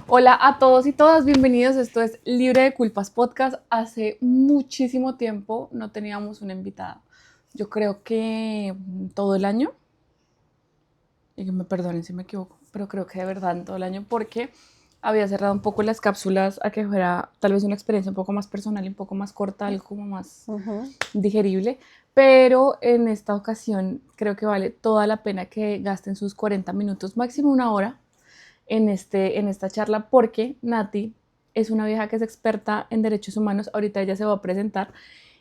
Hola a todos y todas, bienvenidos. Esto es Libre de Culpas Podcast. Hace muchísimo tiempo no teníamos una invitada. Yo creo que todo el año, y que me perdonen si me equivoco, pero creo que de verdad en todo el año, porque había cerrado un poco las cápsulas a que fuera tal vez una experiencia un poco más personal y un poco más corta, algo como más Ujú. digerible. Pero en esta ocasión creo que vale toda la pena que gasten sus 40 minutos, máximo una hora, en esta charla porque Nati es una vieja que es experta en derechos humanos. Ahorita ella se va a presentar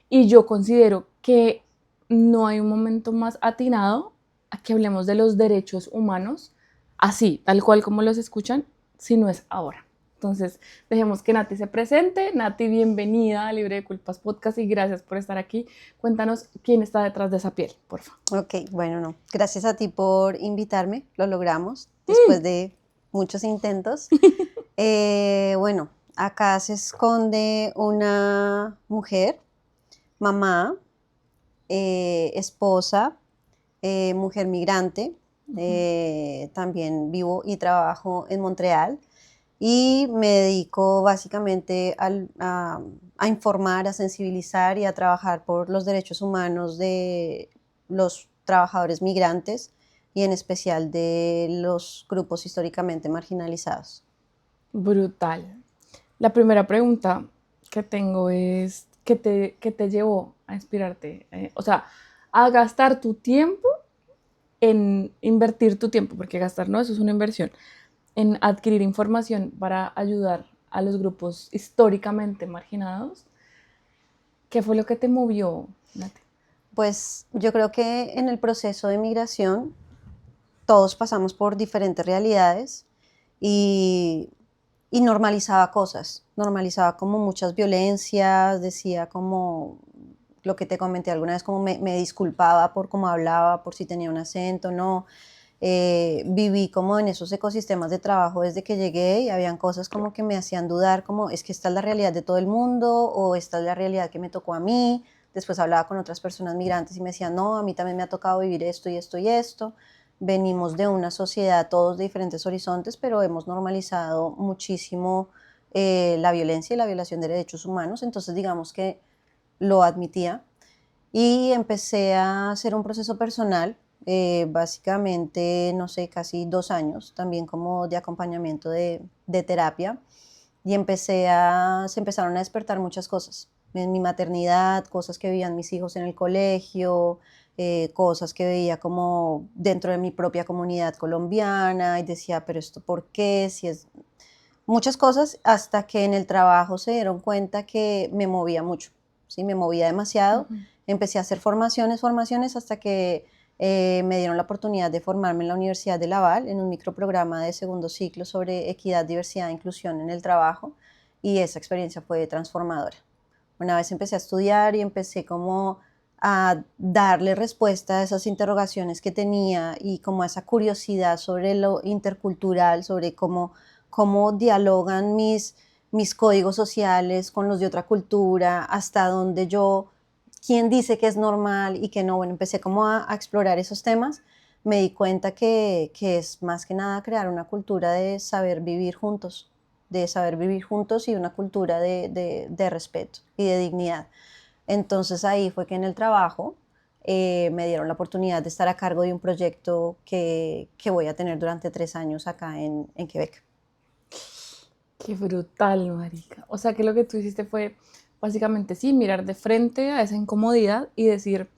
y yo considero que no hay un momento más atinado a que hablemos de los derechos humanos así, tal cual como los escuchan, si no es ahora. Entonces, dejemos que Nati se presente. Nati, bienvenida a Libre de Culpas Podcast y gracias por estar aquí. Cuéntanos quién está detrás de esa piel, por favor. Ok, bueno, no. Gracias a ti por invitarme. Lo logramos después de muchos intentos. Bueno, acá se esconde una mujer, mamá, esposa, mujer migrante. También vivo y trabajo en Montreal y me dedico básicamente a informar, a sensibilizar y a trabajar por los derechos humanos de los trabajadores migrantes y en especial de los grupos históricamente marginalizados. Brutal. La primera pregunta que tengo es, qué te llevó a inspirarte? O sea, a gastar tu tiempo en invertir tu tiempo, porque gastar no, eso es una inversión, en adquirir información para ayudar a los grupos históricamente marginados. ¿Qué fue lo que te movió, Nati? Pues yo creo que en el proceso de migración todos pasamos por diferentes realidades y, y normalizaba como muchas violencias, decía como lo que te comenté alguna vez, como me disculpaba por cómo hablaba, por si tenía un acento, no. Viví como en esos ecosistemas de trabajo desde que llegué y habían cosas como que me hacían dudar, como es que esta es la realidad de todo el mundo o esta es la realidad que me tocó a mí. Después hablaba con otras personas migrantes y me decían, no, a mí también me ha tocado vivir esto y esto y esto. Venimos de una sociedad todos de diferentes horizontes, pero hemos normalizado muchísimo la violencia y la violación de derechos humanos, entonces digamos que lo admitía y empecé a hacer un proceso personal, básicamente, no sé, casi 2 años, también como de acompañamiento de terapia, y se empezaron a despertar muchas cosas. En mi maternidad, cosas que veían mis hijos en el colegio, cosas que veía como dentro de mi propia comunidad colombiana, y decía, pero esto ¿por qué? Si es muchas cosas, hasta que en el trabajo se dieron cuenta que me movía mucho, ¿sí? Me movía demasiado. Empecé a hacer formaciones hasta que me dieron la oportunidad de formarme en la Universidad de Laval en un microprograma de segundo ciclo sobre equidad, diversidad e inclusión en el trabajo, y esa experiencia fue transformadora. Una vez empecé a estudiar y empecé como a darle respuesta a esas interrogaciones que tenía y como a esa curiosidad sobre lo intercultural, sobre cómo dialogan mis códigos sociales con los de otra cultura, hasta donde yo, quién dice que es normal y que no. Bueno, empecé como a explorar esos temas. Me di cuenta que es más que nada crear una cultura de saber vivir juntos y una cultura de respeto y de dignidad. Entonces ahí fue que en el trabajo me dieron la oportunidad de estar a cargo de un proyecto que voy a tener durante 3 años acá en Quebec. Qué brutal, marica. O sea que lo que tú hiciste fue básicamente sí, mirar de frente a esa incomodidad y decir,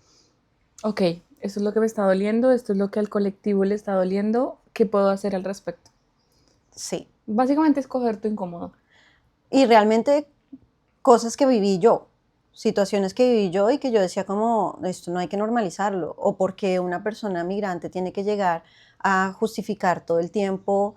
ok, esto es lo que me está doliendo, esto es lo que al colectivo le está doliendo, ¿qué puedo hacer al respecto? Sí. Básicamente escoger tu incómodo. Y realmente cosas que viví yo, situaciones que viví yo y que yo decía como, esto no hay que normalizarlo, o porque una persona migrante tiene que llegar a justificar todo el tiempo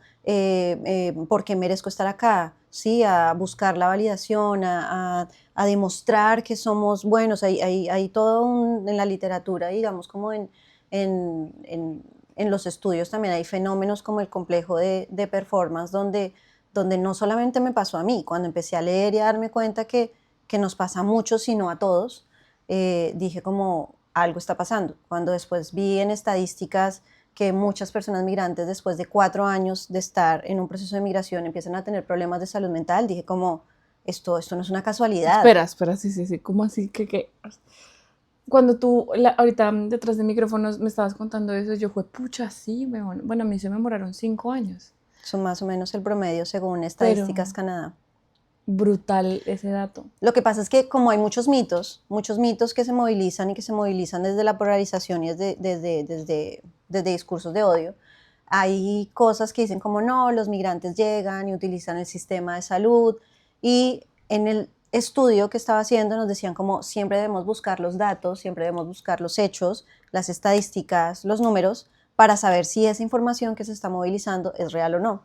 por qué merezco estar acá, ¿sí? A buscar la validación, a demostrar que somos buenos. Hay todo en la literatura, digamos, como en, en, en los estudios también hay fenómenos como el complejo de performance, donde no solamente me pasó a mí, cuando empecé a leer y a darme cuenta que nos pasa a muchos, sino a todos, dije como algo está pasando. Cuando después vi en estadísticas que muchas personas migrantes después de 4 años de estar en un proceso de migración empiezan a tener problemas de salud mental, dije como, esto no es una casualidad. Espera, sí, ¿cómo así? Cuando tú, ahorita detrás de micrófonos me estabas contando eso, yo fue, pucha, sí, bueno, a mí se me demoraron 5 años, Son más o menos el promedio según pero Estadísticas Canadá. brutal ese dato. Lo que pasa es que como hay muchos mitos que se movilizan y que se movilizan desde la polarización y desde discursos de odio, hay cosas que dicen como no, los migrantes llegan y utilizan el sistema de salud, y en el estudio que estaba haciendo nos decían como siempre debemos buscar los datos, siempre debemos buscar los hechos, las estadísticas, los números, para saber si esa información que se está movilizando es real o no.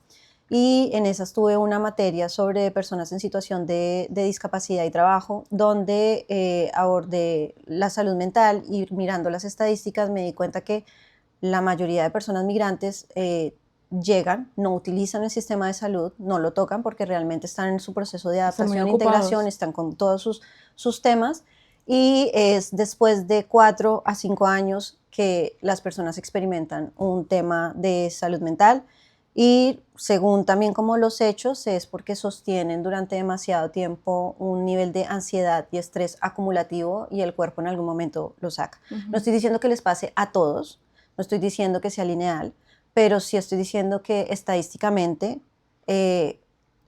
Y en esas tuve una materia sobre personas en situación de discapacidad y trabajo, donde abordé la salud mental, y mirando las estadísticas me di cuenta que la mayoría de personas migrantes llegan, no utilizan el sistema de salud, no lo tocan porque realmente están en su proceso de Están muy adaptación e ocupados. integración, están con todos sus temas, y es después de 4 a 5 años que las personas experimentan un tema de salud mental, y según también como los hechos es porque sostienen durante demasiado tiempo un nivel de ansiedad y estrés acumulativo y el cuerpo en algún momento lo saca. No estoy diciendo que les pase a todos, no estoy diciendo que sea lineal, pero sí estoy diciendo que estadísticamente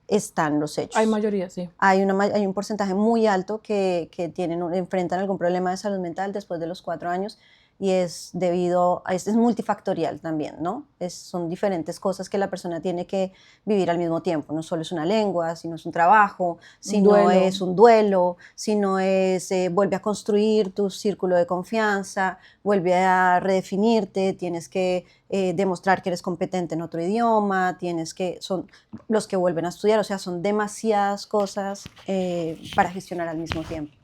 están los hechos. Hay mayoría, sí. Hay un porcentaje muy alto que enfrentan algún problema de salud mental después de los 4 años, y es multifactorial también, ¿no? Son diferentes cosas que la persona tiene que vivir al mismo tiempo. No solo es una lengua, sino es un trabajo, sino es un duelo, sino vuelve a construir tu círculo de confianza, vuelve a redefinirte, tienes que demostrar que eres competente en otro idioma, son los que vuelven a estudiar, o sea, son demasiadas cosas para gestionar al mismo tiempo.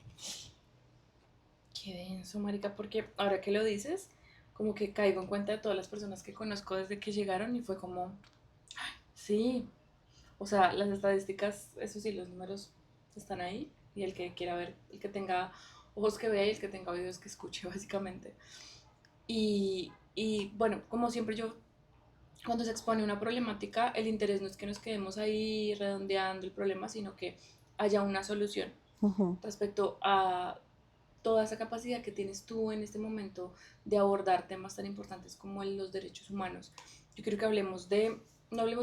Qué denso, marica, porque ahora que lo dices, como que caigo en cuenta de todas las personas que conozco desde que llegaron y fue como, sí, o sea, las estadísticas, eso sí, los números están ahí y el que quiera ver, el que tenga ojos que vea y el que tenga oídos que escuche, básicamente. Y bueno, como siempre yo, cuando se expone una problemática, el interés no es que nos quedemos ahí redondeando el problema, sino que haya una solución respecto a toda esa capacidad que tienes tú en este momento de abordar temas tan importantes como los derechos humanos. Yo quiero que no hablemos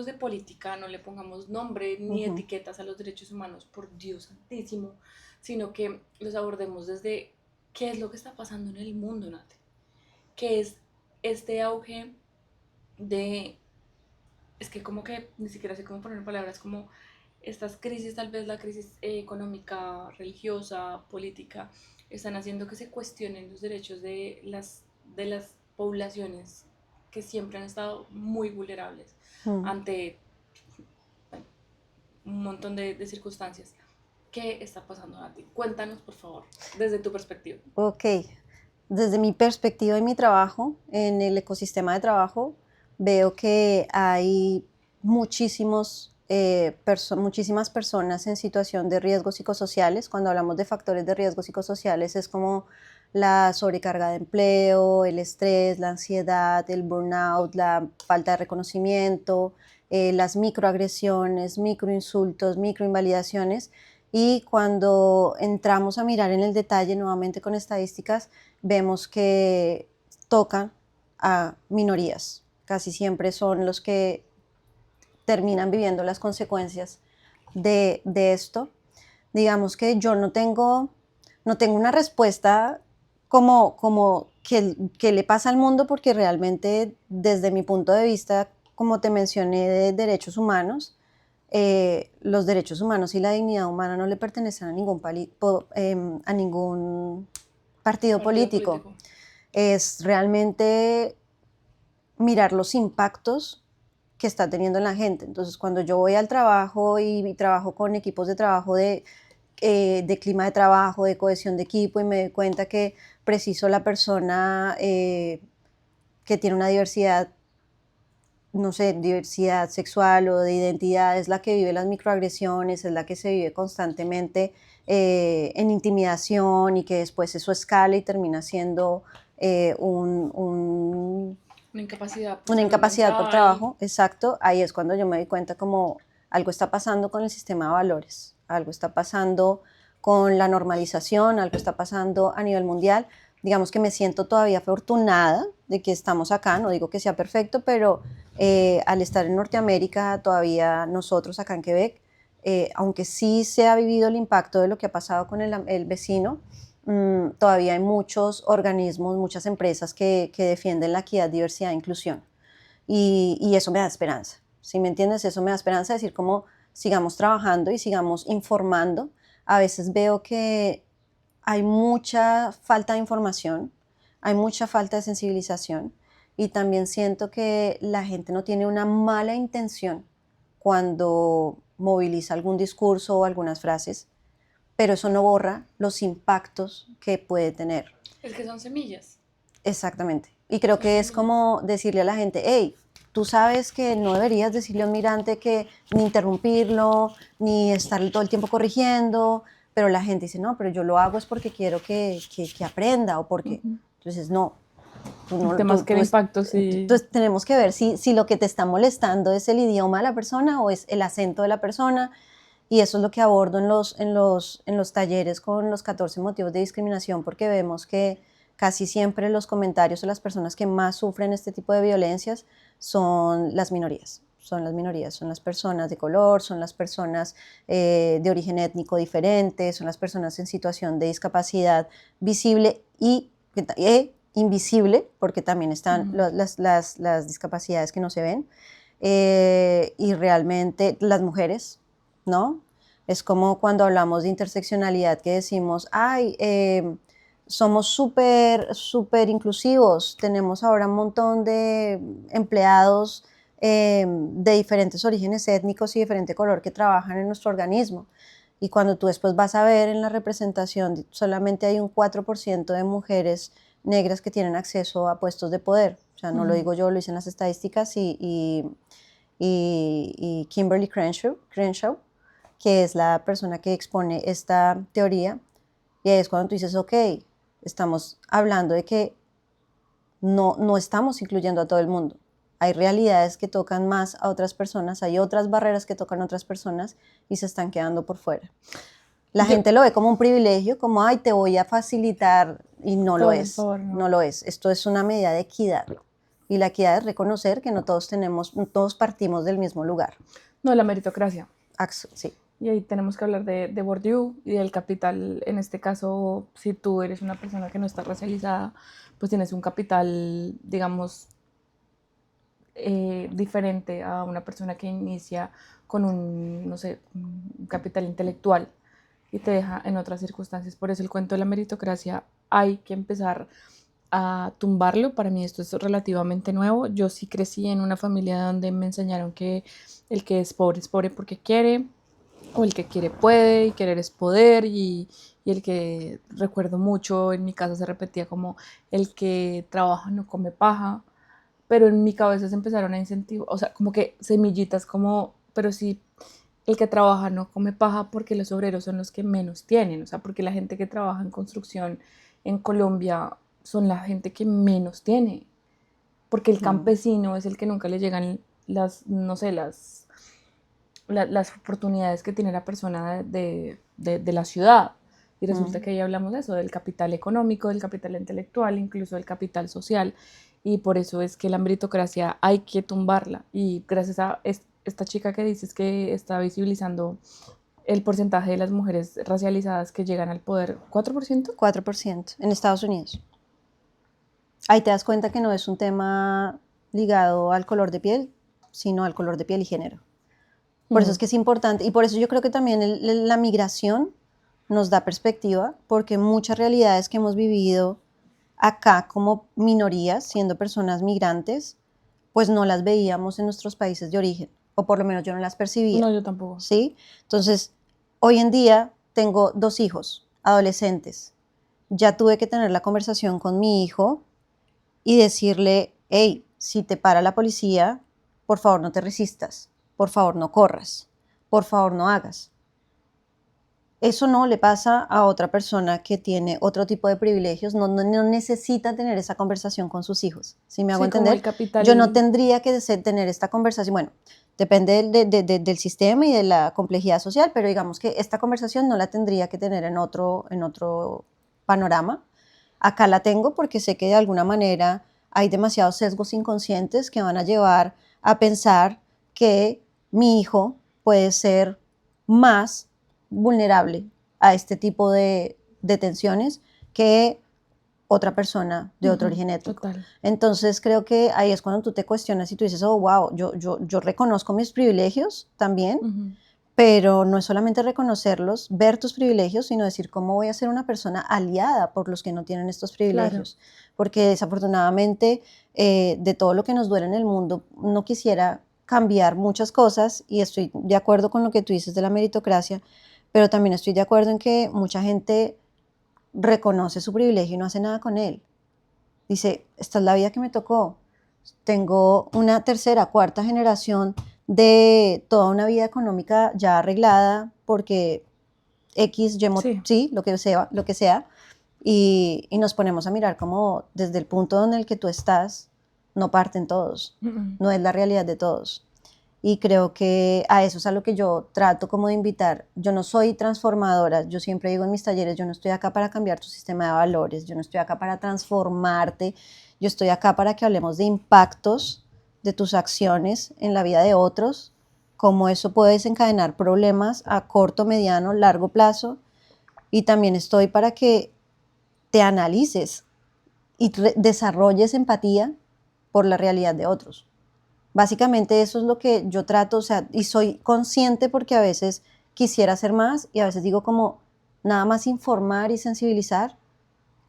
de política, no le pongamos nombre ni etiquetas a los derechos humanos, por Dios santísimo, sino que los abordemos desde qué es lo que está pasando en el mundo, Nate. ¿Qué es este auge de... Es que como que ni siquiera sé cómo poner en palabras, como estas crisis, tal vez la crisis económica, religiosa, política, están haciendo que se cuestionen los derechos de las poblaciones que siempre han estado muy vulnerables ante bueno, un montón de circunstancias. ¿Qué está pasando a ti? Cuéntanos, por favor, desde tu perspectiva. Ok, desde mi perspectiva y mi trabajo, en el ecosistema de trabajo, veo que hay muchísimas personas en situación de riesgos psicosociales. Cuando hablamos de factores de riesgos psicosociales es como la sobrecarga de empleo, el estrés, la ansiedad, el burnout, la falta de reconocimiento, las microagresiones, microinsultos, microinvalidaciones. Y cuando entramos a mirar en el detalle nuevamente con estadísticas, vemos que tocan a minorías. Casi siempre son los que terminan viviendo las consecuencias de esto. Digamos que yo no tengo una respuesta como que le pasa al mundo, porque realmente desde mi punto de vista, como te mencioné, de derechos humanos, los derechos humanos y la dignidad humana no le pertenecen a ningún partido político. Es realmente mirar los impactos que está teniendo en la gente. Entonces, cuando yo voy al trabajo y trabajo con equipos de trabajo de clima de trabajo, de cohesión de equipo, y me doy cuenta que preciso la persona que tiene una diversidad, no sé, diversidad sexual o de identidad, es la que vive las microagresiones, es la que se vive constantemente en intimidación, y que después eso escala y termina siendo Una una incapacidad incapacidad por mental. trabajo, exacto, ahí es cuando yo me doy cuenta como algo está pasando con el sistema de valores, algo está pasando con la normalización, algo está pasando a nivel mundial. Digamos que me siento todavía afortunada de que estamos acá, no digo que sea perfecto, pero al estar en Norteamérica, todavía nosotros acá en Quebec, aunque sí se ha vivido el impacto de lo que ha pasado con el vecino, todavía hay muchos organismos, muchas empresas que defienden la equidad, diversidad e inclusión. Y eso me da esperanza. ¿Sí me entiendes? Eso me da esperanza de decir cómo sigamos trabajando y sigamos informando. A veces veo que hay mucha falta de información, hay mucha falta de sensibilización y también siento que la gente no tiene una mala intención cuando moviliza algún discurso o algunas frases, pero eso no borra los impactos que puede tener. Es que son semillas. Exactamente. Y creo Son que es semillas. como decirle a la gente, hey, tú sabes que no deberías decirle a un migrante que ni interrumpirlo, ni estar todo el tiempo corrigiendo, pero la gente dice, no, pero yo lo hago es porque quiero que aprenda o porque... Ujú. Entonces, no, tú El no tema es que el impacto sí. tenemos que ver si lo que te está molestando es el idioma de la persona o es el acento de la persona. Y eso es lo que abordo en los talleres con los 14 motivos de discriminación, porque vemos que casi siempre los comentarios de las personas que más sufren este tipo de violencias son las minorías. Son las personas de color, son las personas de origen étnico diferente, son las personas en situación de discapacidad visible e invisible, porque también están las discapacidades que no se ven, y realmente las mujeres, ¿no? Es como cuando hablamos de interseccionalidad que decimos, ay, somos súper inclusivos, tenemos ahora un montón de empleados de diferentes orígenes étnicos y diferente color que trabajan en nuestro organismo. Y cuando tú después vas a ver en la representación, solamente hay un 4% de mujeres negras que tienen acceso a puestos de poder. O sea, no lo digo yo, lo dicen las estadísticas y Kimberly Crenshaw, que es la persona que expone esta teoría, y ahí es cuando tú dices, ok, estamos hablando de que no estamos incluyendo a todo el mundo. Hay realidades que tocan más a otras personas, hay otras barreras que tocan a otras personas y se están quedando por fuera. La Yo, gente lo ve como un privilegio, como, ay, te voy a facilitar, y no todo lo el es, favor, no no. lo es. Esto es una medida de equidad. Y la equidad es reconocer que no todos partimos del mismo lugar. No, la meritocracia. Sí. Y ahí tenemos que hablar de Bourdieu y del capital. En este caso, si tú eres una persona que no está racializada, pues tienes un capital, digamos, diferente a una persona que inicia con un, no sé, un capital intelectual y te deja en otras circunstancias. Por eso el cuento de la meritocracia hay que empezar a tumbarlo. Para mí esto es relativamente nuevo. Yo sí crecí en una familia donde me enseñaron que el que es pobre porque quiere, o el que quiere puede, y querer es poder, y el que recuerdo mucho en mi casa se repetía como el que trabaja no come paja, pero en mi cabeza se empezaron a incentivar, o sea, como que semillitas como, pero sí, el que trabaja no come paja porque los obreros son los que menos tienen, o sea, porque la gente que trabaja en construcción en Colombia son la gente que menos tiene, porque el campesino es el que nunca le llegan las, no sé, las oportunidades que tiene la persona de la ciudad. Y resulta que ahí hablamos de eso, del capital económico, del capital intelectual, incluso del capital social. Y por eso es que la meritocracia hay que tumbarla. Y gracias a esta chica que dices que está visibilizando el porcentaje de las mujeres racializadas que llegan al poder, 4%. 4% en Estados Unidos. Ahí te das cuenta que no es un tema ligado al color de piel, sino al color de piel y género. Por eso es que es importante, y por eso yo creo que también la migración nos da perspectiva, porque muchas realidades que hemos vivido acá como minorías, siendo personas migrantes, pues no las veíamos en nuestros países de origen, o por lo menos yo no las percibía, No, yo tampoco. ¿sí? Entonces, hoy en día tengo 2 hijos, adolescentes. Ya tuve que tener la conversación con mi hijo y decirle, hey, si te para la policía, por favor no te resistas, por favor no corras, por favor no hagas. eso no le pasa a otra persona que tiene otro tipo de privilegios, no necesita tener esa conversación con sus hijos, ¿sí me hago Sí, como el entender? Yo no capital. tendría que tener esta conversación, bueno, depende del sistema y de la complejidad social, pero digamos que esta conversación no la tendría que tener en otro panorama. Acá la tengo porque sé que de alguna manera hay demasiados sesgos inconscientes que van a llevar a pensar que mi hijo puede ser más vulnerable a este tipo de tensiones que otra persona de otro Ujú, origen étnico. total. Entonces creo que ahí es cuando tú te cuestionas y tú dices, oh, wow, yo reconozco mis privilegios también, Ujú, pero no es solamente reconocerlos, ver tus privilegios, sino decir cómo voy a ser una persona aliada por los que no tienen estos claro. privilegios. Porque desafortunadamente de todo lo que nos duele en el mundo, no quisiera cambiar muchas cosas y estoy de acuerdo con lo que tú dices de la meritocracia, pero también estoy de acuerdo en que mucha gente reconoce su privilegio y no hace nada con él. Dice, esta es la vida que me tocó. Tengo una tercera, cuarta generación de toda una vida económica ya arreglada porque X, Y, Sí. sí, lo que sea y nos ponemos a mirar como desde el punto en el que tú estás, no parten todos, Ujú, no es la realidad de todos. Y creo que a eso es a lo que yo trato como de invitar. Yo no soy transformadora, yo siempre digo en mis talleres, yo no estoy acá para cambiar tu sistema de valores, yo no estoy acá para transformarte, yo estoy acá para que hablemos de impactos de tus acciones en la vida de otros, cómo eso puede desencadenar problemas a corto, mediano, largo plazo. Y también estoy para que te analices y desarrolles empatía por la realidad de otros. Básicamente eso es lo que yo trato, o sea, y soy consciente porque a veces quisiera hacer más y a veces digo como nada más informar y sensibilizar,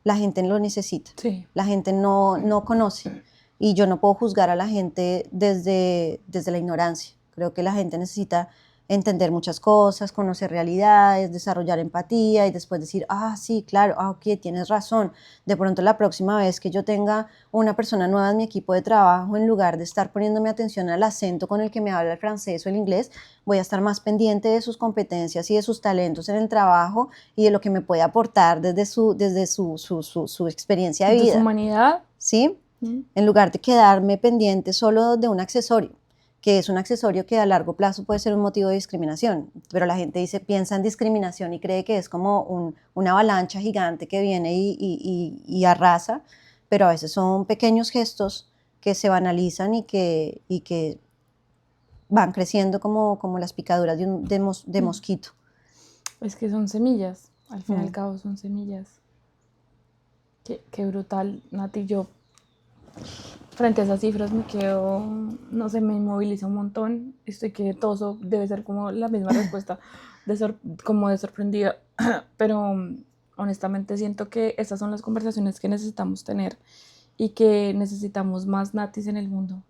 la gente lo necesita, sí. la gente no conoce y yo no puedo juzgar a la gente desde la ignorancia. Creo que la gente necesita entender muchas cosas, conocer realidades, desarrollar empatía y después decir, ah, sí, claro, ah, ok, tienes razón. De pronto la próxima vez que yo tenga una persona nueva en mi equipo de trabajo, en lugar de estar poniéndome atención al acento con el que me habla el francés o el inglés, voy a estar más pendiente de sus competencias y de sus talentos en el trabajo y de lo que me puede aportar desde su experiencia de De su vida, humanidad. ¿sí? Mm, En lugar de quedarme pendiente solo de un accesorio, que es un accesorio que a largo plazo puede ser un motivo de discriminación, pero la gente piensa en discriminación y cree que es como una avalancha gigante que viene y arrasa, pero a veces son pequeños gestos que se banalizan y que van creciendo como las picaduras de mm. mosquito. Es que son semillas. Al fin y al Mm. cabo son semillas. Qué brutal, Nati. Yo frente a esas cifras me quedo, no sé, me inmoviliza un montón. Estoy que todo debe ser como la misma respuesta, como de sorprendida. Pero honestamente siento que estas son las conversaciones que necesitamos tener y que necesitamos más natis en el mundo.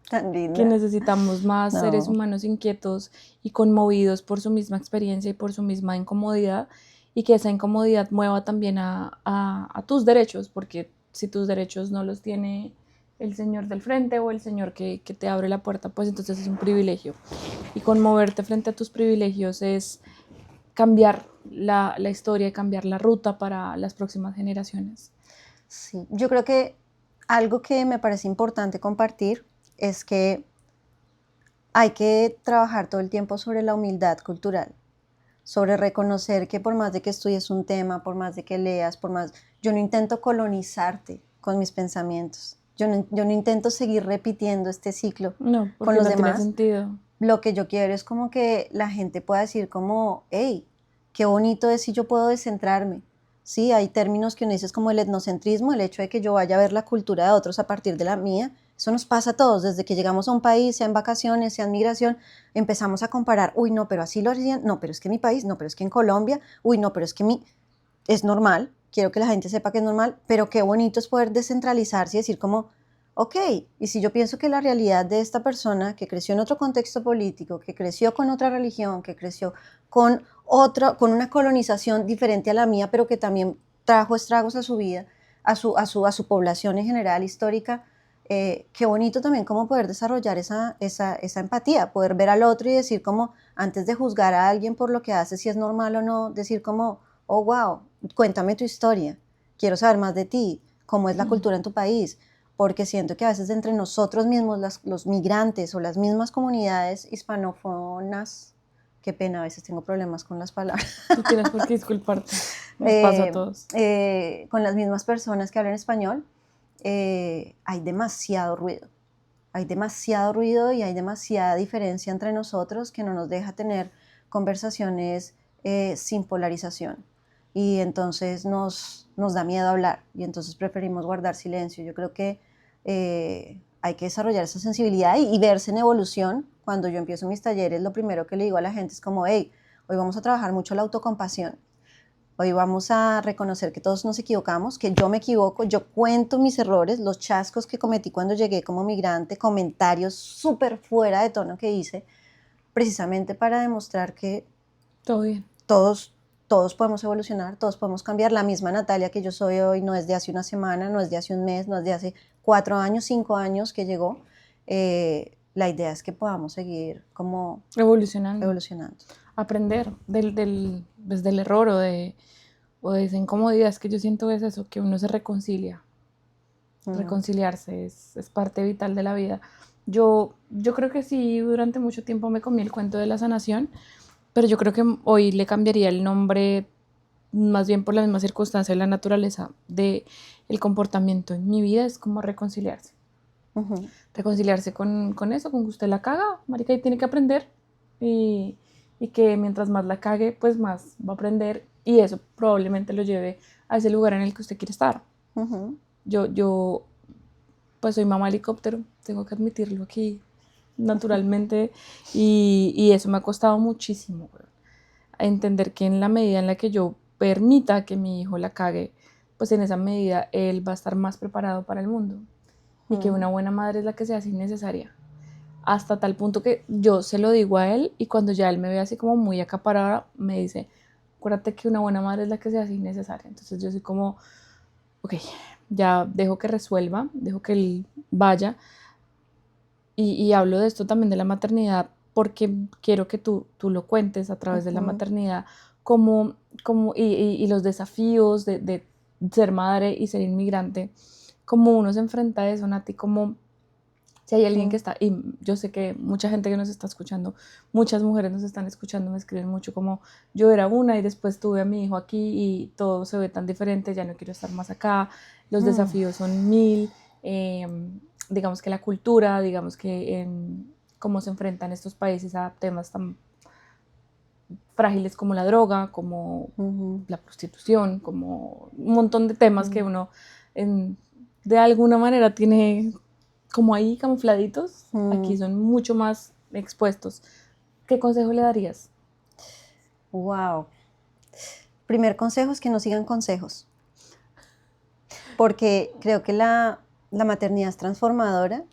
Tan Que linda. necesitamos más seres No. humanos inquietos y conmovidos por su misma experiencia y por su misma incomodidad, y que esa incomodidad mueva también a tus derechos, porque si tus derechos no los tiene el señor del frente o el señor que te abre la puerta, pues entonces es un privilegio. Y conmoverte frente a tus privilegios es cambiar la historia y cambiar la ruta para las próximas generaciones. Sí, yo creo que algo que me parece importante compartir es que hay que trabajar todo el tiempo sobre la humildad cultural, sobre reconocer que por más de que estudies un tema, por más de que leas, yo no intento colonizarte con mis pensamientos, yo no intento seguir repitiendo este ciclo No, con porque los no tiene demás. sentido. Lo que yo quiero es como que la gente pueda decir como, hey, qué bonito es si yo puedo descentrarme. Sí, hay términos que uno dice como el etnocentrismo, el hecho de que yo vaya a ver la cultura de otros a partir de la mía. Eso nos pasa a todos, desde que llegamos a un país, sea en vacaciones, sea en migración, empezamos a comparar, uy, no, pero así lo hacían, no, pero es que en mi país, no, pero es que en Colombia, uy, no, pero es que es normal, quiero que la gente sepa que es normal, pero qué bonito es poder descentralizarse y decir como, ok, y si yo pienso que la realidad de esta persona que creció en otro contexto político, que creció con otra religión, que creció con una colonización diferente a la mía, pero que también trajo estragos a su vida, a su población en general histórica, qué bonito también como poder desarrollar esa empatía, poder ver al otro y decir como, antes de juzgar a alguien por lo que hace, si es normal o no, decir como, oh, wow, cuéntame tu historia, quiero saber más de ti, cómo es la Mm. cultura en tu país, porque siento que a veces entre nosotros mismos, los migrantes o las mismas comunidades hispanófonas, qué pena, a veces tengo problemas con las palabras, No tienes por qué disculparte. Nos pasa a todos. con las mismas personas que hablan español, hay demasiado ruido. Hay demasiado ruido y hay demasiada diferencia entre nosotros que no nos deja tener conversaciones sin polarización. Y entonces nos da miedo hablar y entonces preferimos guardar silencio. Yo creo que hay que desarrollar esa sensibilidad y verse en evolución. Cuando yo empiezo mis talleres, lo primero que le digo a la gente es como, hey, hoy vamos a trabajar mucho la autocompasión. Hoy vamos a reconocer que todos nos equivocamos, que yo me equivoco, yo cuento mis errores, los chascos que cometí cuando llegué como migrante, comentarios súper fuera de tono que hice, precisamente para demostrar que Todo bien. todos podemos evolucionar, todos podemos cambiar. La misma Natalia que yo soy hoy no es de hace una semana, no es de hace un mes, no es de hace 4 años, 5 años que llegó. La idea es que podamos seguir como Evolucionando. evolucionando. Aprender pues, del error o de esa incomodidad. Es que yo siento es eso, que uno se reconcilia. Reconciliarse es parte vital de la vida. Yo creo que sí, durante mucho tiempo me comí el cuento de la sanación, pero yo creo que hoy le cambiaría el nombre más bien por la misma circunstancia de la naturaleza de el comportamiento en mi vida, es como reconciliarse. Reconciliarse con eso, con que usted la caga, marica, y tiene que aprender. Y, y que mientras más la cague, pues más va a aprender y eso probablemente lo lleve a ese lugar en el que usted quiere estar. Yo pues soy mamá helicóptero, tengo que admitirlo aquí naturalmente y eso me ha costado muchísimo, güey. A entender que en la medida en la que yo permita que mi hijo la cague, pues en esa medida él va a estar más preparado para el mundo y que una buena madre es la que sea así necesaria. Hasta tal punto que yo se lo digo a él y cuando ya él me ve así como muy acaparada, me dice, acuérdate que una buena madre es la que sea así necesaria. Entonces yo soy como, ok, ya dejo que resuelva, dejo que él vaya y hablo de esto también de la maternidad porque quiero que tú lo cuentes a través de la maternidad y los desafíos de ser madre y ser inmigrante, como uno se enfrenta a eso, Nati, como si hay alguien que está, y yo sé que mucha gente que nos está escuchando, muchas mujeres nos están escuchando, me escriben mucho como yo era una y después tuve a mi hijo aquí y todo se ve tan diferente, ya no quiero estar más acá, los desafíos son mil, digamos que la cultura, digamos que cómo se enfrentan estos países a temas tan frágiles como la droga, como la prostitución, como un montón de temas que uno de alguna manera tiene como ahí camufladitos, aquí son mucho más expuestos. ¿Qué consejo le darías? Wow. Primer consejo es que no sigan consejos, porque creo que la maternidad es transformadora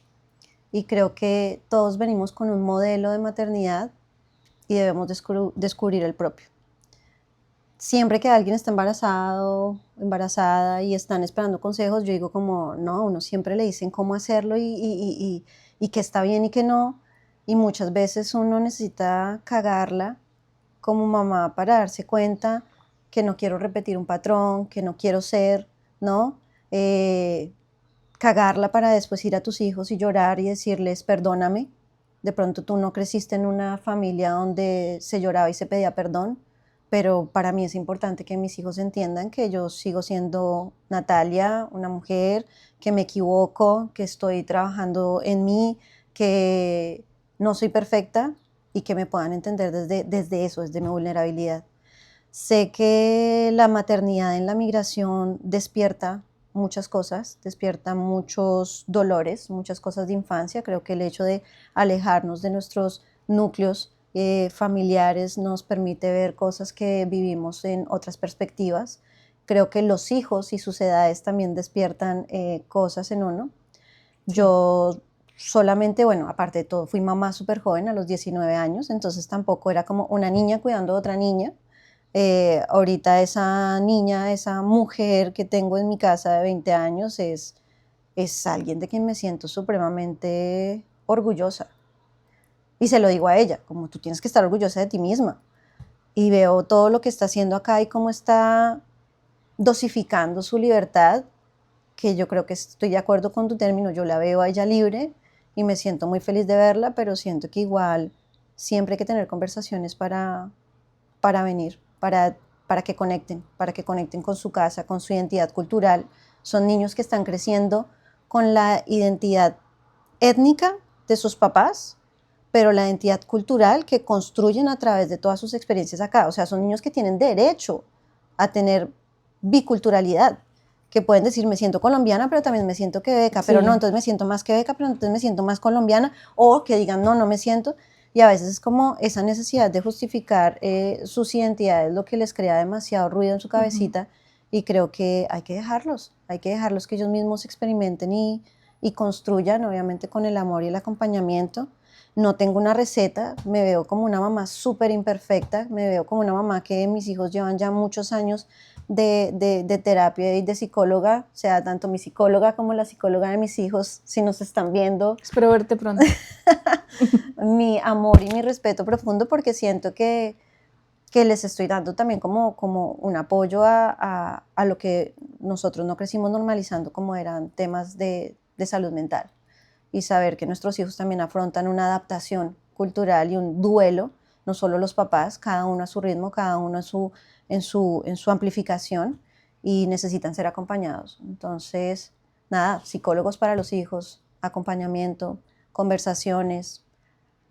y creo que todos venimos con un modelo de maternidad y debemos descubrir el propio. Siempre que alguien está embarazado, embarazada y están esperando consejos, yo digo como, no, uno siempre le dicen cómo hacerlo y que está bien y que no. Y muchas veces uno necesita cagarla como mamá para darse cuenta que no quiero repetir un patrón, que no quiero ser, ¿no? Cagarla para después ir a tus hijos y llorar y decirles, perdóname. De pronto tú no creciste en una familia donde se lloraba y se pedía perdón, pero para mí es importante que mis hijos entiendan que yo sigo siendo Natalia, una mujer, que me equivoco, que estoy trabajando en mí, que no soy perfecta y que me puedan entender desde eso, desde mi vulnerabilidad. Sé que la maternidad en la migración despierta muchas cosas, despierta muchos dolores, muchas cosas de infancia. Creo que el hecho de alejarnos de nuestros núcleos familiares nos permite ver cosas que vivimos en otras perspectivas. Creo que los hijos y sus edades también despiertan cosas en uno. Sí. Yo solamente, bueno, aparte de todo, fui mamá súper joven a los 19 años, entonces tampoco era como una niña cuidando a otra niña. Ahorita esa niña, esa mujer que tengo en mi casa de 20 años es es alguien de quien me siento supremamente orgullosa. Y se lo digo a ella, como tú tienes que estar orgullosa de ti misma. Y veo todo lo que está haciendo acá y cómo está dosificando su libertad, que yo creo que estoy de acuerdo con tu término, yo la veo a ella libre y me siento muy feliz de verla, pero siento que igual siempre hay que tener conversaciones para venir, para que conecten con su casa, con su identidad cultural. Son niños que están creciendo con la identidad étnica de sus papás, pero la identidad cultural que construyen a través de todas sus experiencias acá. O sea, son niños que tienen derecho a tener biculturalidad, que pueden decir, me siento colombiana, pero también me siento quebeca, pero no, Sí. entonces me siento más quebeca, pero entonces me siento más colombiana, o que digan, no, no me siento. Y a veces es como esa necesidad de justificar sus identidades, lo que les crea demasiado ruido en su Ujú. cabecita, y creo que hay que dejarlos que ellos mismos experimenten y construyan, obviamente con el amor y el acompañamiento. No tengo una receta, me veo como una mamá súper imperfecta, me veo como una mamá que mis hijos llevan ya muchos años de terapia y de psicóloga, o sea, tanto mi psicóloga como la psicóloga de mis hijos, si nos están viendo, Espero verte pronto. mi amor y mi respeto profundo porque siento que les estoy dando también como un apoyo a lo que nosotros no crecimos normalizando como eran temas de salud mental y saber que nuestros hijos también afrontan una adaptación cultural y un duelo, no solo los papás, cada uno a su ritmo, cada uno en su amplificación y necesitan ser acompañados. Entonces, nada, psicólogos para los hijos, acompañamiento, conversaciones,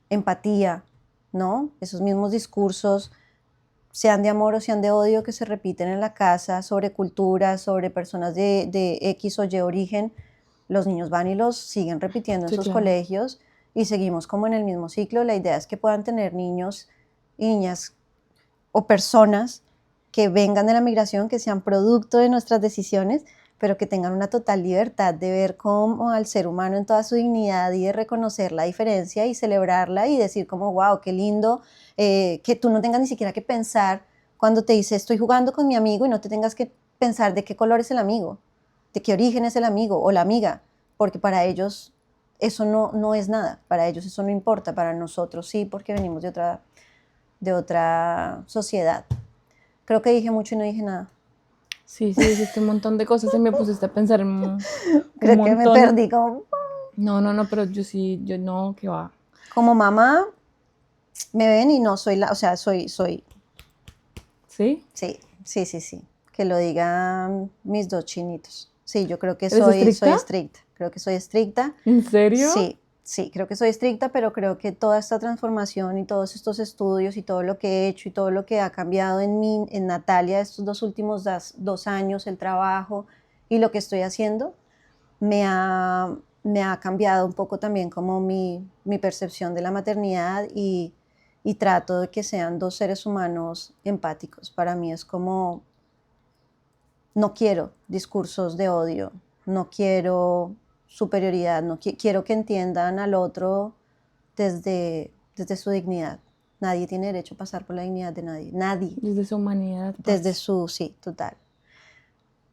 empatía, ¿no? Esos mismos discursos, sean de amor o sean de odio, que se repiten en la casa sobre culturas, sobre personas de X o Y origen, los niños van y los siguen repitiendo en Sí, sus claro. colegios y seguimos como en el mismo ciclo. La idea es que puedan tener niños y niñas o personas que vengan de la migración, que sean producto de nuestras decisiones, pero que tengan una total libertad de ver como al ser humano en toda su dignidad y de reconocer la diferencia y celebrarla y decir como, wow, qué lindo, que tú no tengas ni siquiera que pensar cuando te dice estoy jugando con mi amigo y no te tengas que pensar de qué color es el amigo, de qué origen es el amigo o la amiga, porque para ellos eso no es nada, para ellos eso no importa, para nosotros sí, porque venimos de otra sociedad. Creo que dije mucho y no dije nada. Sí, sí, dijiste un montón de cosas y me pusiste a pensar un Creo que me montón. perdí como, No, no, no, pero yo sí, yo no, que va. como mamá, me ven y no soy la, o sea, soy, ¿Sí? sí, sí, sí, sí, que lo digan mis dos chinitos. Sí, yo creo que ¿Eres soy estricta? estricta, creo que soy estricta. ¿En serio? Sí, sí, creo que soy estricta, pero creo que toda esta transformación y todos estos estudios y todo lo que he hecho y todo lo que ha cambiado en mí, en Natalia, estos dos últimos 2 años, el trabajo y lo que estoy haciendo, me ha cambiado un poco también como mi percepción de la maternidad y trato de que sean dos seres humanos empáticos. Para mí es como, no quiero discursos de odio, no quiero superioridad, no quiero que entiendan al otro desde su dignidad. Nadie tiene derecho a pasar por la dignidad de nadie, nadie, Desde su humanidad, desde parce. su, sí, total.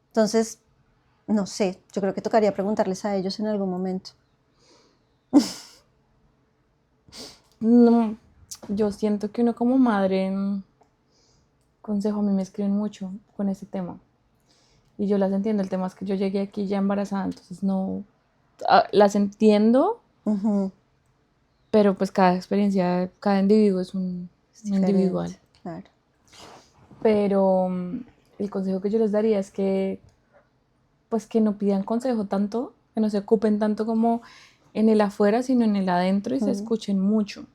Entonces, no sé, yo creo que tocaría preguntarles a ellos en algún momento. No, yo siento que uno como madre, consejo, a mí me escriben mucho con ese tema. Y yo las entiendo. El tema es que yo llegué aquí ya embarazada, entonces no, las entiendo, Ujú, pero pues cada experiencia, cada individuo es es un individual. diferente, claro. Pero el consejo que yo les daría es que pues que no pidan consejo tanto, que no se ocupen tanto como en el afuera, sino en el adentro y se Ujú. escuchen mucho.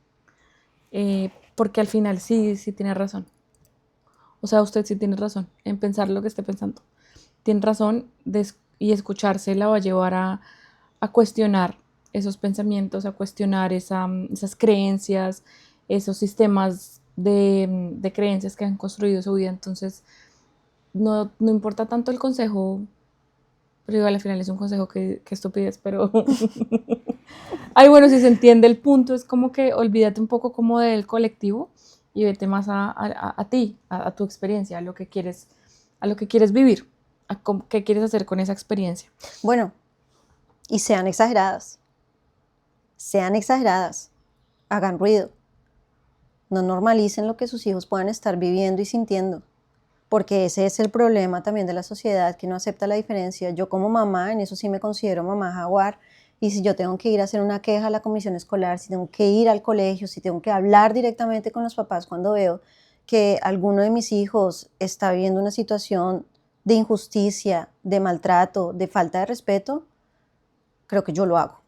Porque al final sí, sí tiene razón. O sea, usted sí tiene razón en pensar lo que esté pensando. Tiene razón y escucharse la va a llevar a cuestionar esos pensamientos, a cuestionar esas creencias, esos sistemas de creencias que han construido su vida. Entonces, no, no importa tanto el consejo, pero igual al final es un consejo que estupidez, pero... Ay, bueno, si se entiende el punto, es como que olvídate un poco como del colectivo y vete más a ti, a tu experiencia, a lo que quieres vivir, qué quieres hacer con esa experiencia. Bueno, Y sean exageradas, hagan ruido, no normalicen lo que sus hijos puedan estar viviendo y sintiendo, porque ese es el problema también de la sociedad, que no acepta la diferencia. Yo como mamá, en eso sí me considero mamá jaguar, y si yo tengo que ir a hacer una queja a la comisión escolar, si tengo que ir al colegio, si tengo que hablar directamente con los papás cuando veo que alguno de mis hijos está viviendo una situación de injusticia, de maltrato, de falta de respeto, creo que yo lo hago.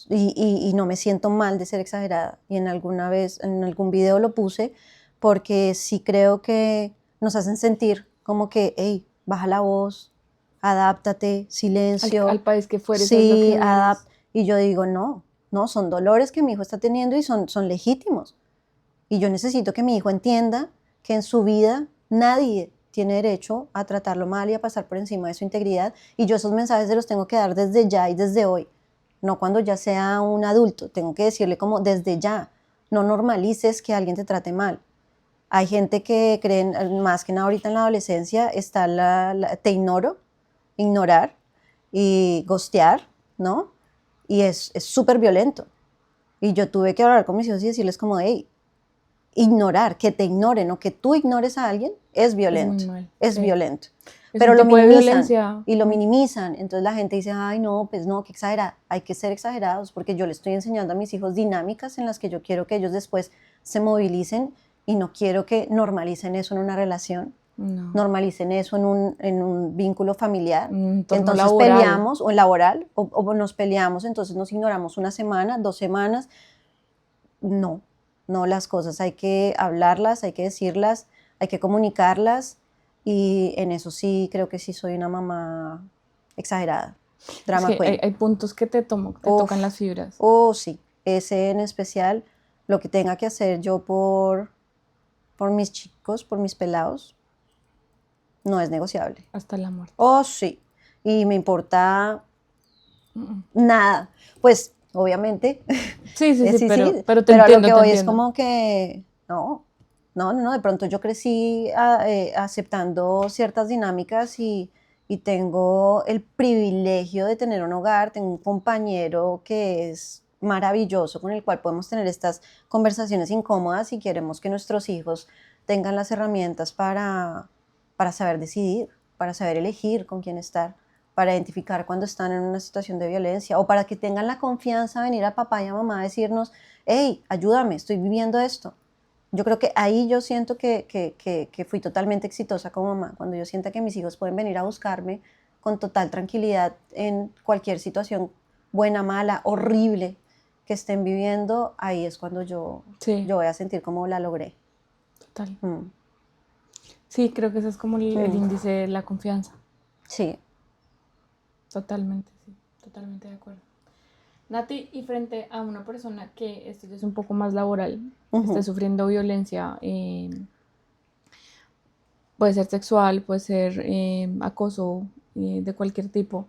Y no me siento mal de ser exagerada. Y en algún video lo puse, porque sí creo que nos hacen sentir como que, hey, baja la voz, adáptate, silencio, Al país que fueres, haz lo sí, que vienes. y yo digo, no, son dolores que mi hijo está teniendo y son legítimos. Y yo necesito que mi hijo entienda que en su vida nadie tiene derecho a tratarlo mal y a pasar por encima de su integridad. Y yo esos mensajes se los tengo que dar desde ya y desde hoy. No cuando ya sea un adulto. Tengo que decirle como desde ya. No normalices que alguien te trate mal. Hay gente que cree, más que nada ahorita en la adolescencia, está te ignoro, ignorar y ghostear, ¿no? Y es súper violento. Y yo tuve que hablar con mis hijos y decirles como, hey, ignorar, que te ignoren o que tú ignores a alguien es Es muy violento, mal, es sí. violento. Es Pero un lo tipo de minimizan violencia. y lo minimizan. Entonces la gente dice, ay no, pues no, qué exagerada. Hay que ser exagerados porque yo le estoy enseñando a mis hijos dinámicas en las que yo quiero que ellos después se movilicen y no quiero que normalicen eso en una relación, No, normalicen eso en un vínculo familiar. un entorno Entonces laboral. peleamos, o en laboral, o nos peleamos, entonces nos ignoramos una semana, 2 semanas. No, no, las cosas hay que hablarlas, hay que decirlas, hay que comunicarlas, y en eso sí creo que sí soy una mamá exagerada. Es Drama que queen. hay puntos que te tocan las Uf, fibras. oh sí, ese en especial, lo que tenga que hacer yo por mis chicos, por mis pelados, no es negociable. Hasta la muerte. Oh sí, y me importa Mm. nada. Pues obviamente, Sí, sí, sí, sí, sí, pero te pero a lo entiendo, que te voy es entiendo. como que no, de pronto yo crecí aceptando ciertas dinámicas, y tengo el privilegio de tener un hogar, tengo un compañero que es maravilloso, con el cual podemos tener estas conversaciones incómodas y queremos que nuestros hijos tengan las herramientas para saber decidir, para saber elegir con quién estar, para identificar cuando están en una situación de violencia, o para que tengan la confianza de venir a papá y a mamá a decirnos, hey, ayúdame, estoy viviendo esto. Yo creo que ahí yo siento que fui totalmente exitosa como mamá, cuando yo sienta que mis hijos pueden venir a buscarme con total tranquilidad en cualquier situación, buena, mala, horrible, que estén viviendo, ahí es cuando Sí, yo voy a sentir como la logré. total. Mm, Sí, creo que ese es como el mm, índice de la confianza. sí. Totalmente, sí, totalmente de acuerdo. Nati, y frente a una persona que esto ya es un poco más laboral, esté Ujú. sufriendo violencia, puede ser sexual, puede ser acoso de cualquier tipo,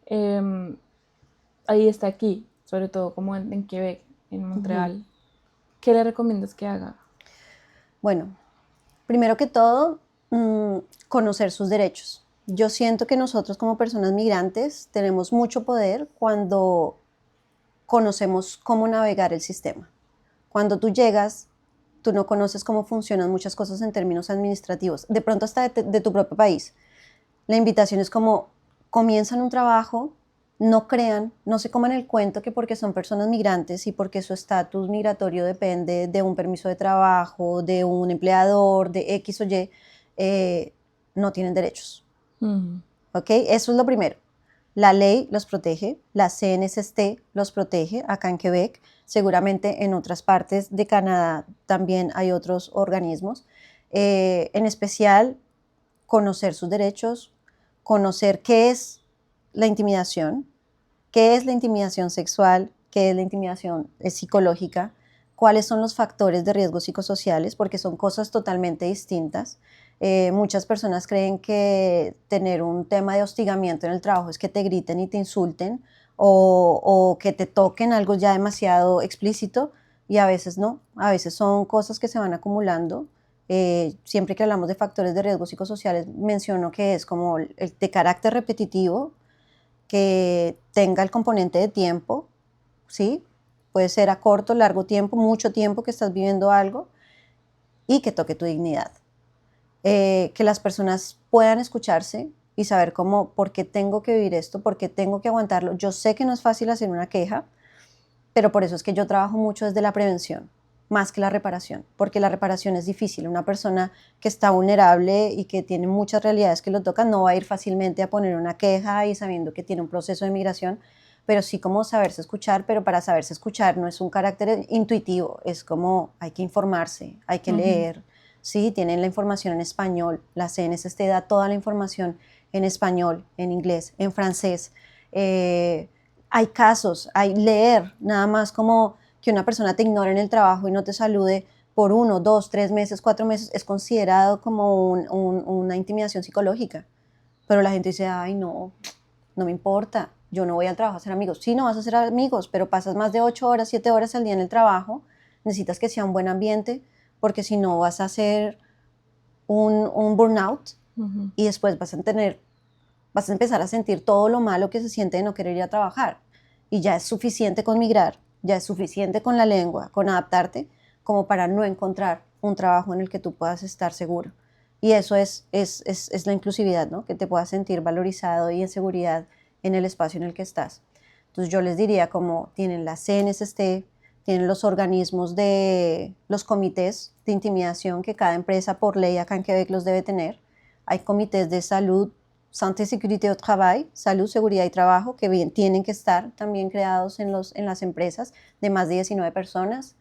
eh, ahí está aquí, sobre todo como en Quebec, en Ujú. Montreal. ¿Qué le recomiendas que haga? Bueno, primero que todo, conocer sus derechos. Yo siento que nosotros como personas migrantes tenemos mucho poder cuando conocemos cómo navegar el sistema. Cuando tú llegas, tú no conoces cómo funcionan muchas cosas en términos administrativos, de pronto hasta de tu propio país. La invitación es como, comienzan un trabajo, no crean, no se coman el cuento que porque son personas migrantes y porque su estatus migratorio depende de un permiso de trabajo, de un empleador, de X o Y, no tienen derechos. Mm. ¿Ok? Eso es lo primero. La ley los protege, la CNSST los protege acá en Quebec, seguramente en otras partes de Canadá también hay otros organismos. En especial, conocer sus derechos, conocer qué es la intimidación, qué es la intimidación sexual, qué es la intimidación psicológica, cuáles son los factores de riesgo psicosociales, porque son cosas totalmente distintas. Muchas personas creen que tener un tema de hostigamiento en el trabajo es que te griten y te insulten, o que te toquen algo ya demasiado explícito, y a veces no, a veces son cosas que se van acumulando. Siempre que hablamos de factores de riesgo psicosociales, menciono que es como el de carácter repetitivo, que tenga el componente de tiempo, ¿sí? Puede ser a corto, largo tiempo, mucho tiempo que estás viviendo algo y que toque tu dignidad. Que las personas puedan escucharse y saber cómo, por qué tengo que vivir esto, por qué tengo que aguantarlo. Yo sé que no es fácil hacer una queja, pero por eso es que yo trabajo mucho desde la prevención, más que la reparación, porque la reparación es difícil. Una persona que está vulnerable y que tiene muchas realidades que lo tocan no va a ir fácilmente a poner una queja y sabiendo que tiene un proceso de migración, pero sí como saberse escuchar, pero para saberse escuchar no es un carácter intuitivo, es como hay que informarse, hay que leer, sí, tienen la información en español, la CNSS da toda la información en español, en inglés, en francés, hay casos, hay leer, nada más como que una persona te ignore en el trabajo y no te salude por 1, 2, 3 meses, 4 meses, es considerado como una intimidación psicológica, pero la gente dice, ay no, no me importa, yo no voy al trabajo a hacer amigos. Sí, no vas a hacer amigos, pero pasas más de 8 horas, 7 horas al día en el trabajo, necesitas que sea un buen ambiente, porque si no vas a hacer un burnout y después vas a empezar a sentir todo lo malo que se siente de no querer ir a trabajar. Y ya es suficiente con migrar, ya es suficiente con la lengua, con adaptarte, como para no encontrar un trabajo en el que tú puedas estar seguro. Y eso es la inclusividad, ¿no? Que te puedas sentir valorizado y en seguridad en el espacio en el que estás. Entonces yo les diría como tienen la CNSST, tienen los organismos de los comités de intimidación que cada empresa por ley acá en Quebec los debe tener. Hay comités de salud, Santé, Sécurité au Travail, salud, seguridad y trabajo, que bien tienen que estar también creados en las empresas de más de 19 personas.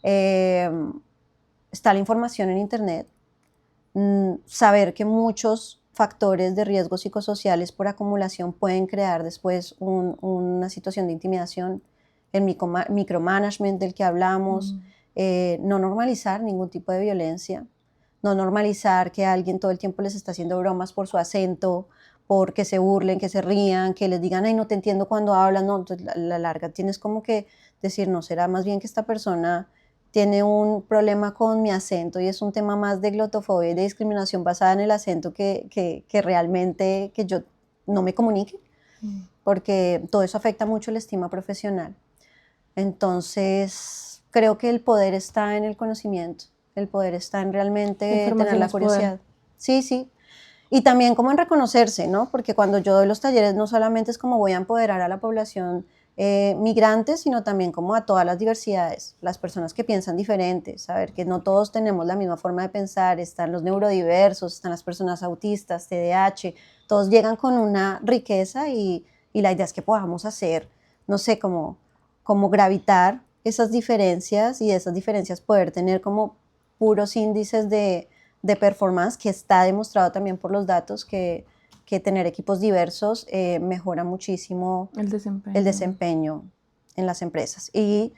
Está la información en internet, saber que muchos factores de riesgo psicosociales por acumulación pueden crear después una situación de intimidación, el micromanagement del que hablamos, no normalizar ningún tipo de violencia, no normalizar que alguien todo el tiempo les está haciendo bromas por su acento, porque se burlen, que se rían, que les digan, ay, no te entiendo cuando hablan, no, entonces la larga tienes como que decir, no, será más bien que esta persona tiene un problema con mi acento y es un tema más de glotofobia y de discriminación basada en el acento que realmente que yo no me comunique, porque todo eso afecta mucho la estima profesional. Entonces, creo que el poder está en el conocimiento, el poder está en realmente tener la curiosidad. Sí, sí. Y también como en reconocerse, ¿no? Porque cuando yo doy los talleres no solamente es como voy a empoderar a la población migrante, sino también como a todas las diversidades, las personas que piensan diferentes, saber que no todos tenemos la misma forma de pensar, están los neurodiversos, están las personas autistas, TDAH, todos llegan con una riqueza y la idea es que podamos hacer, no sé, como gravitar esas diferencias y de esas diferencias poder tener como puros índices de performance, que está demostrado también por los datos que tener equipos diversos mejora muchísimo el desempeño en las empresas. Y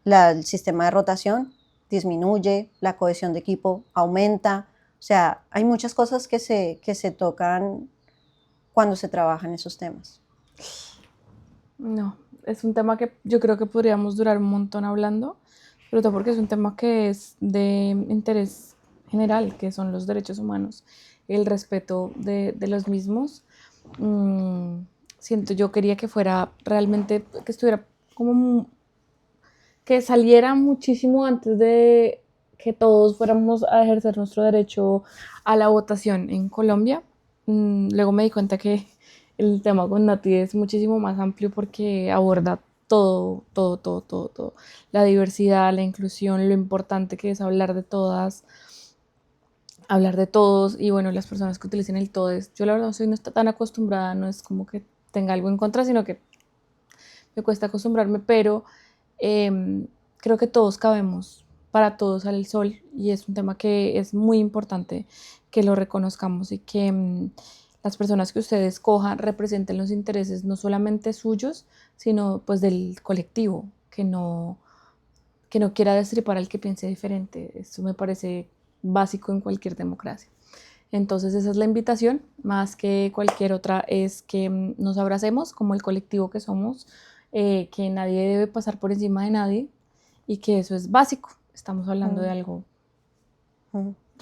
el sistema de rotación disminuye, la cohesión de equipo aumenta. O sea, hay muchas cosas que se tocan cuando se trabajan esos temas. No, es un tema que yo creo que podríamos durar un montón hablando, pero todo porque es un tema que es de interés general, que son los derechos humanos, el respeto de los mismos. Siento, yo quería que fuera realmente, que estuviera como, que saliera muchísimo antes de que todos fuéramos a ejercer nuestro derecho a la votación en Colombia. Luego me di cuenta que el tema con Nati es muchísimo más amplio porque aborda todo, todo, todo, todo, todo. La diversidad, la inclusión, lo importante que es hablar de todas, hablar de todos y bueno, las personas que utilicen el todes. Yo la verdad no está tan acostumbrada, no es como que tenga algo en contra, sino que me cuesta acostumbrarme, pero creo que todos cabemos, para todos sale el sol y es un tema que es muy importante que lo reconozcamos y que las personas que ustedes cojan representen los intereses no solamente suyos, sino pues del colectivo, que no quiera destripar al que piense diferente. Eso me parece básico en cualquier democracia. Entonces esa es la invitación, más que cualquier otra, es que nos abracemos como el colectivo que somos, que nadie debe pasar por encima de nadie y que eso es básico. Estamos hablando de algo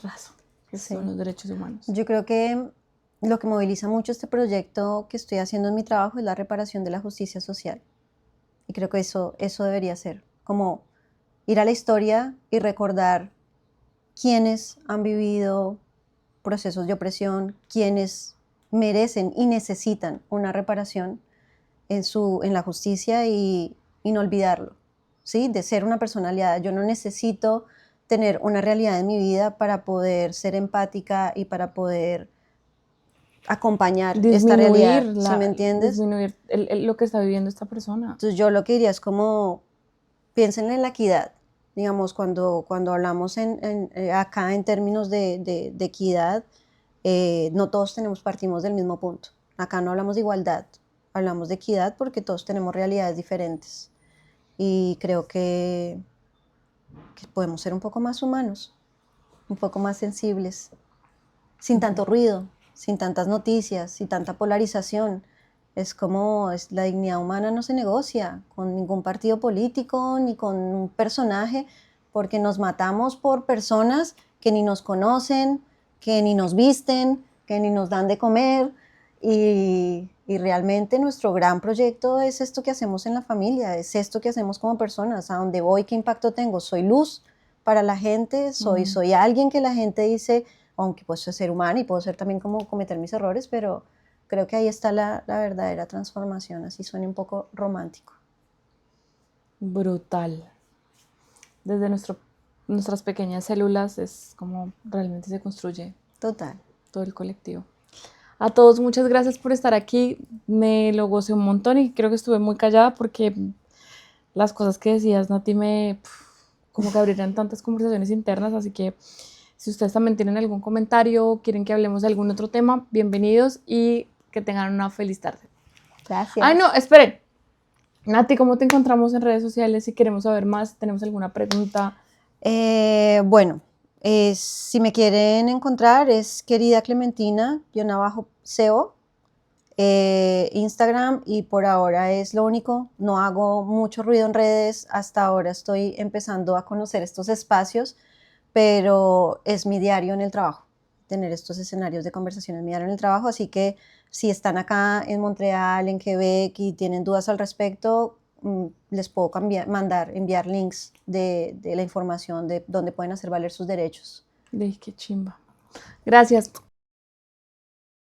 raso, que son los derechos humanos. Yo creo que lo que moviliza mucho este proyecto que estoy haciendo en mi trabajo es la reparación de la justicia social. Y creo que eso debería ser, como ir a la historia y recordar quiénes han vivido procesos de opresión, quienes merecen y necesitan una reparación en la justicia y no olvidarlo, ¿sí? De ser una persona aliada. Yo no necesito tener una realidad en mi vida para poder ser empática y para poder acompañar esta realidad, ¿sí me entiendes? Disminuir lo que está viviendo esta persona. Entonces yo lo que diría es como, piensen en la equidad. Digamos, cuando hablamos acá en términos de equidad, no todos partimos del mismo punto. Acá no hablamos de igualdad, hablamos de equidad porque todos tenemos realidades diferentes. Y creo que podemos ser un poco más humanos, un poco más sensibles, sin tanto ruido, sin tantas noticias, sin tanta polarización. Es como la dignidad humana no se negocia con ningún partido político ni con un personaje, porque nos matamos por personas que ni nos conocen, que ni nos visten, que ni nos dan de comer. Y realmente nuestro gran proyecto es esto que hacemos en la familia, es esto que hacemos como personas, a dónde voy, qué impacto tengo. Soy luz para la gente, soy alguien que la gente dice, aunque puedo ser humana y puedo ser también como cometer mis errores, pero creo que ahí está la verdadera transformación, así suena un poco romántico. Brutal. Desde nuestras pequeñas células es como realmente se construye Total. todo el colectivo. A todos, muchas gracias por estar aquí. Me lo gocé un montón y creo que estuve muy callada porque las cosas que decías, Nati, como que abrirían tantas conversaciones internas, así que si ustedes también tienen algún comentario, quieren que hablemos de algún otro tema, bienvenidos y que tengan una feliz tarde. Gracias. Ay, no, esperen. Nati, ¿cómo te encontramos en redes sociales? Si queremos saber más, tenemos alguna pregunta. Bueno, si me quieren encontrar es querida Clementina, _CO, Instagram, y por ahora es lo único. No hago mucho ruido en redes, hasta ahora estoy empezando a conocer estos espacios, pero es mi diario en el trabajo, tener estos escenarios de conversación es mi diario en el trabajo, así que si están acá en Montreal, en Quebec y tienen dudas al respecto, les puedo enviar links de la información de dónde pueden hacer valer sus derechos. Qué chimba. Gracias.